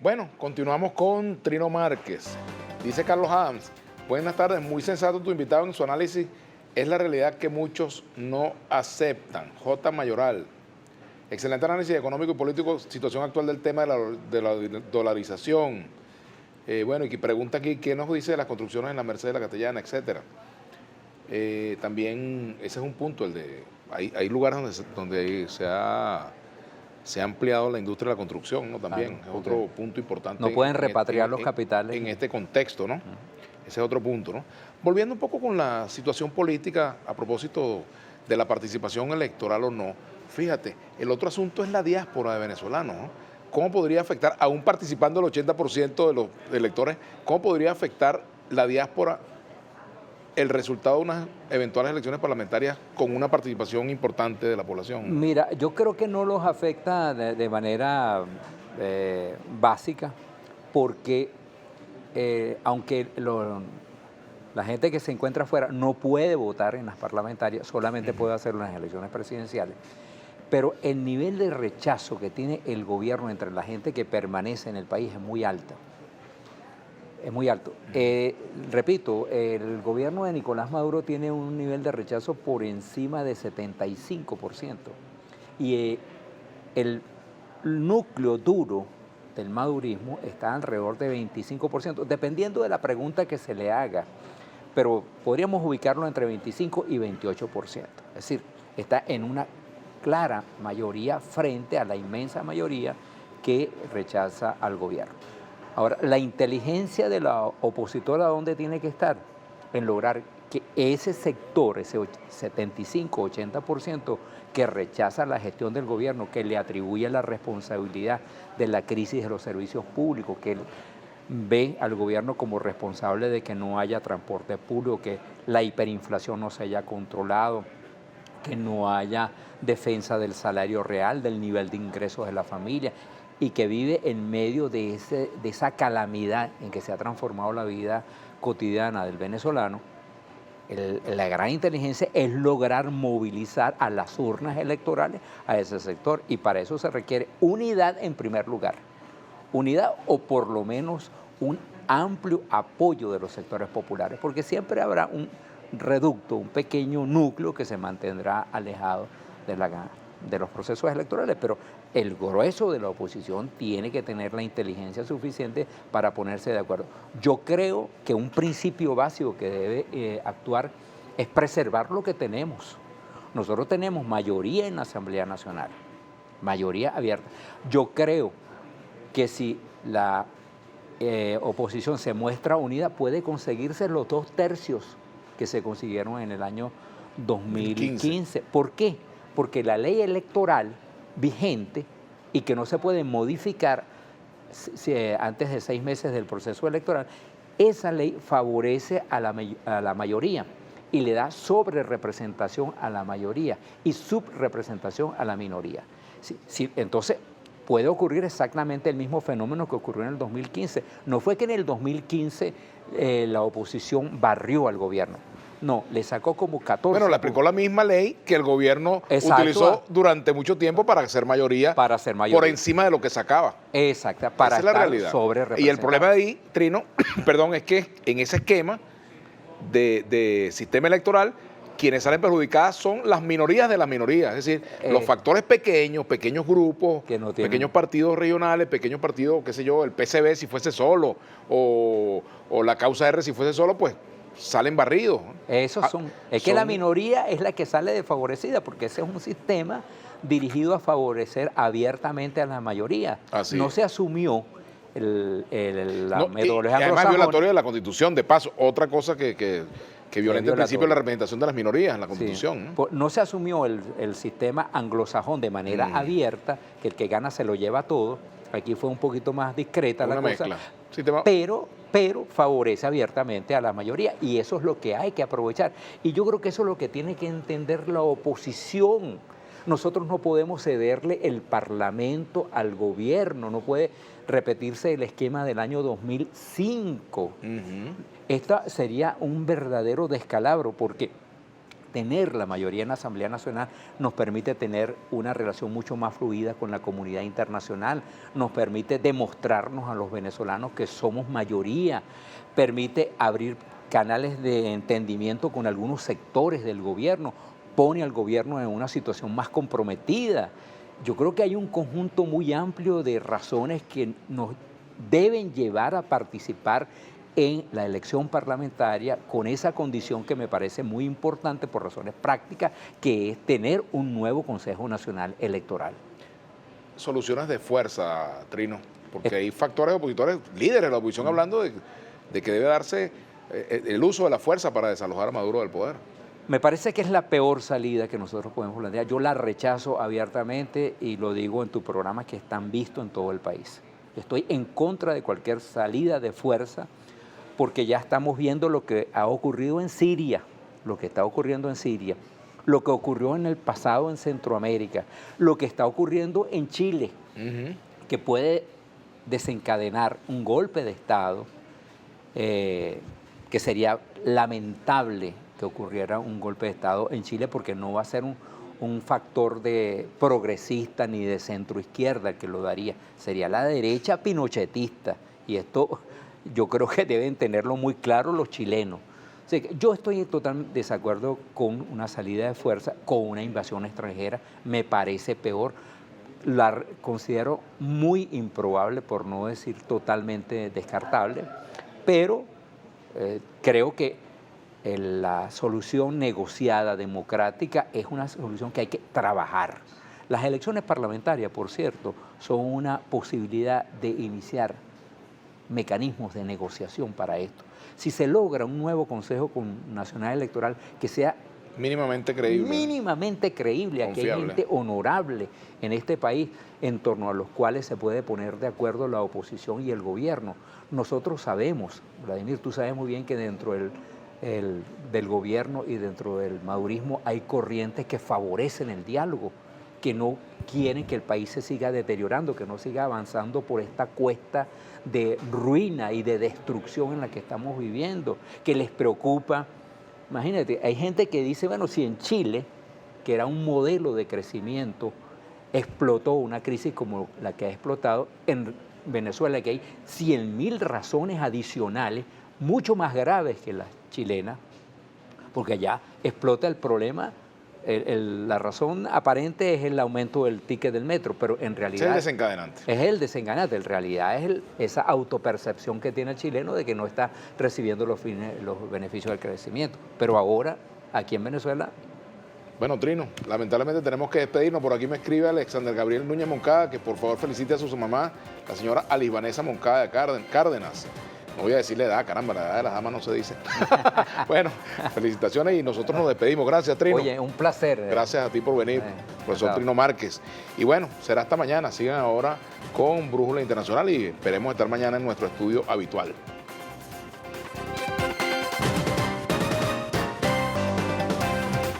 Bueno, continuamos con Trino Márquez. Dice Carlos Adams, buenas tardes, muy sensato tu invitado en su análisis. Es la realidad que muchos no aceptan. J. Mayoral. Excelente análisis económico y político, situación actual del tema de la dolarización. Bueno, y que pregunta aquí, ¿qué nos dice de las construcciones en la Merced de la Castellana, etcétera? También, ese es un punto, hay lugares donde se ha ampliado la industria de la construcción, ¿no? También, Claro, es otro punto importante. No pueden repatriar los capitales. En este contexto, ¿no? Ese es otro punto, ¿no? Volviendo un poco con la situación política, a propósito de la participación electoral o no, fíjate, el otro asunto es la diáspora de venezolanos, ¿no? ¿Cómo podría afectar, aún participando el 80% de los electores, cómo podría afectar la diáspora el resultado de unas eventuales elecciones parlamentarias con una participación importante de la población? Mira, yo creo que no los afecta de manera básica, porque aunque la gente que se encuentra afuera no puede votar en las parlamentarias, solamente puede hacerlo en las elecciones presidenciales, pero el nivel de rechazo que tiene el gobierno entre la gente que permanece en el país es muy alto. Es muy alto. Repito, el gobierno de Nicolás Maduro tiene un nivel de rechazo por encima de 75%. Y el núcleo duro del madurismo está alrededor de 25%, dependiendo de la pregunta que se le haga. Pero podríamos ubicarlo entre 25 y 28%. Es decir, está en una clara mayoría frente a la inmensa mayoría que rechaza al gobierno. Ahora, la inteligencia de la opositora, ¿dónde tiene que estar? En lograr que ese sector, ese 75-80% que rechaza la gestión del gobierno, que le atribuye la responsabilidad de la crisis de los servicios públicos, que ve al gobierno como responsable de que no haya transporte público, que la hiperinflación no se haya controlado, que no haya defensa del salario real, del nivel de ingresos de la familia, y que vive en medio de esa calamidad en que se ha transformado la vida cotidiana del venezolano. La gran inteligencia es lograr movilizar a las urnas electorales a ese sector, y para eso se requiere unidad en primer lugar. Unidad, o por lo menos un amplio apoyo de los sectores populares, porque siempre habrá un reducto, un pequeño núcleo que se mantendrá alejado de los procesos electorales, pero el grueso de la oposición tiene que tener la inteligencia suficiente para ponerse de acuerdo. Yo creo que un principio básico que debe actuar es preservar lo que tenemos. Nosotros tenemos mayoría en la Asamblea Nacional, mayoría abierta. Yo creo que si la oposición se muestra unida, puede conseguirse los 2/3 que se consiguieron en el año 2015. ¿Por qué? Porque la ley electoral vigente, y que no se puede modificar antes de 6 meses del proceso electoral, esa ley favorece a la mayoría y le da sobrerepresentación a la mayoría y subrepresentación a la minoría. Entonces, puede ocurrir exactamente el mismo fenómeno que ocurrió en el 2015. No fue que en el 2015 la oposición barrió al gobierno. No, le sacó como 14. Bueno, le aplicó la misma ley que el gobierno utilizó durante mucho tiempo para hacer mayoría, por encima de lo que sacaba. Exacto, para Esa es la realidad. Sobre-representado. Y el problema de ahí, Trino, perdón, es que en ese esquema de sistema electoral, quienes salen perjudicadas son las minorías de las minorías, es decir, los factores pequeños grupos, pequeños partidos regionales, pequeños partidos, qué sé yo, el PCB si fuese solo, o la Causa R si fuese solo, pues salen barridos. Es que la minoría es la que sale desfavorecida, porque ese es un sistema dirigido a favorecer abiertamente a la mayoría. No se asumió la metodología anglosajona. Además, violatorio de la Constitución, de paso, otra cosa que violenta el principio de la representación de las minorías en la Constitución. Sí. No se asumió el sistema anglosajón de manera abierta, que el que gana se lo lleva todo. Aquí fue un poquito más discreta la cosa, pero favorece abiertamente a la mayoría, y eso es lo que hay que aprovechar. Y yo creo que eso es lo que tiene que entender la oposición. Nosotros no podemos cederle el Parlamento al gobierno, no puede repetirse el esquema del año 2005. Esta sería un verdadero descalabro, porque tener la mayoría en la Asamblea Nacional nos permite tener una relación mucho más fluida con la comunidad internacional, nos permite demostrarnos a los venezolanos que somos mayoría, permite abrir canales de entendimiento con algunos sectores del gobierno, pone al gobierno en una situación más comprometida. Yo creo que hay un conjunto muy amplio de razones que nos deben llevar a participar en la elección parlamentaria con esa condición que me parece muy importante por razones prácticas, que es tener un nuevo Consejo Nacional Electoral. Soluciones de fuerza, Trino, porque hay factores opositores, líderes de la oposición hablando de que debe darse el uso de la fuerza para desalojar a Maduro del poder. Me parece que es la peor salida que nosotros podemos plantear. Yo la rechazo abiertamente y lo digo en tu programa, que están vistos en todo el país. Estoy en contra de cualquier salida de fuerza, porque ya estamos viendo lo que ha ocurrido en Siria, lo que está ocurriendo en Siria, lo que ocurrió en el pasado en Centroamérica, lo que está ocurriendo en Chile, que puede desencadenar un golpe de Estado, que sería lamentable que ocurriera un golpe de Estado en Chile, porque no va a ser un factor de progresista ni de centro izquierda que lo daría, sería la derecha pinochetista, y esto yo creo que deben tenerlo muy claro los chilenos. O sea, yo estoy en total desacuerdo con una salida de fuerza, con una invasión extranjera, me parece peor, la considero muy improbable, por no decir totalmente descartable, pero creo que la solución negociada, democrática, es una solución que hay que trabajar. Las elecciones parlamentarias, por cierto, son una posibilidad de iniciar mecanismos de negociación para esto. Si se logra un nuevo Consejo Nacional Electoral que sea mínimamente creíble, aquí hay gente honorable en este país en torno a los cuales se puede poner de acuerdo la oposición y el gobierno. Nosotros sabemos, Vladimir, tú sabes muy bien que dentro del gobierno y dentro del madurismo hay corrientes que favorecen el diálogo, que no quieren que el país se siga deteriorando, que no siga avanzando por esta cuesta de ruina y de destrucción en la que estamos viviendo, que les preocupa. Imagínate, hay gente que dice, bueno, si en Chile, que era un modelo de crecimiento, explotó una crisis como la que ha explotado en Venezuela, que hay 100.000 razones adicionales, mucho más graves que las chilenas, porque allá explota el problema. La razón aparente es el aumento del ticket del metro, pero en realidad es el desencadenante. Es el desencadenante, en realidad es esa autopercepción que tiene el chileno de que no está recibiendo los beneficios del crecimiento. Pero ahora, aquí en Venezuela... Bueno, Trino, lamentablemente tenemos que despedirnos. Por aquí me escribe Alexander Gabriel Núñez Moncada que por favor felicite a su mamá, la señora Alivanesa Moncada de Cárdenas. No voy a decirle edad, caramba, la edad de las damas no se dice. Bueno, felicitaciones y nosotros nos despedimos. Gracias, Trino. Oye, un placer. Gracias a ti por venir, profesor Trino Márquez. Y bueno, será hasta mañana. Sigan ahora con Brújula Internacional y esperemos estar mañana en nuestro estudio habitual.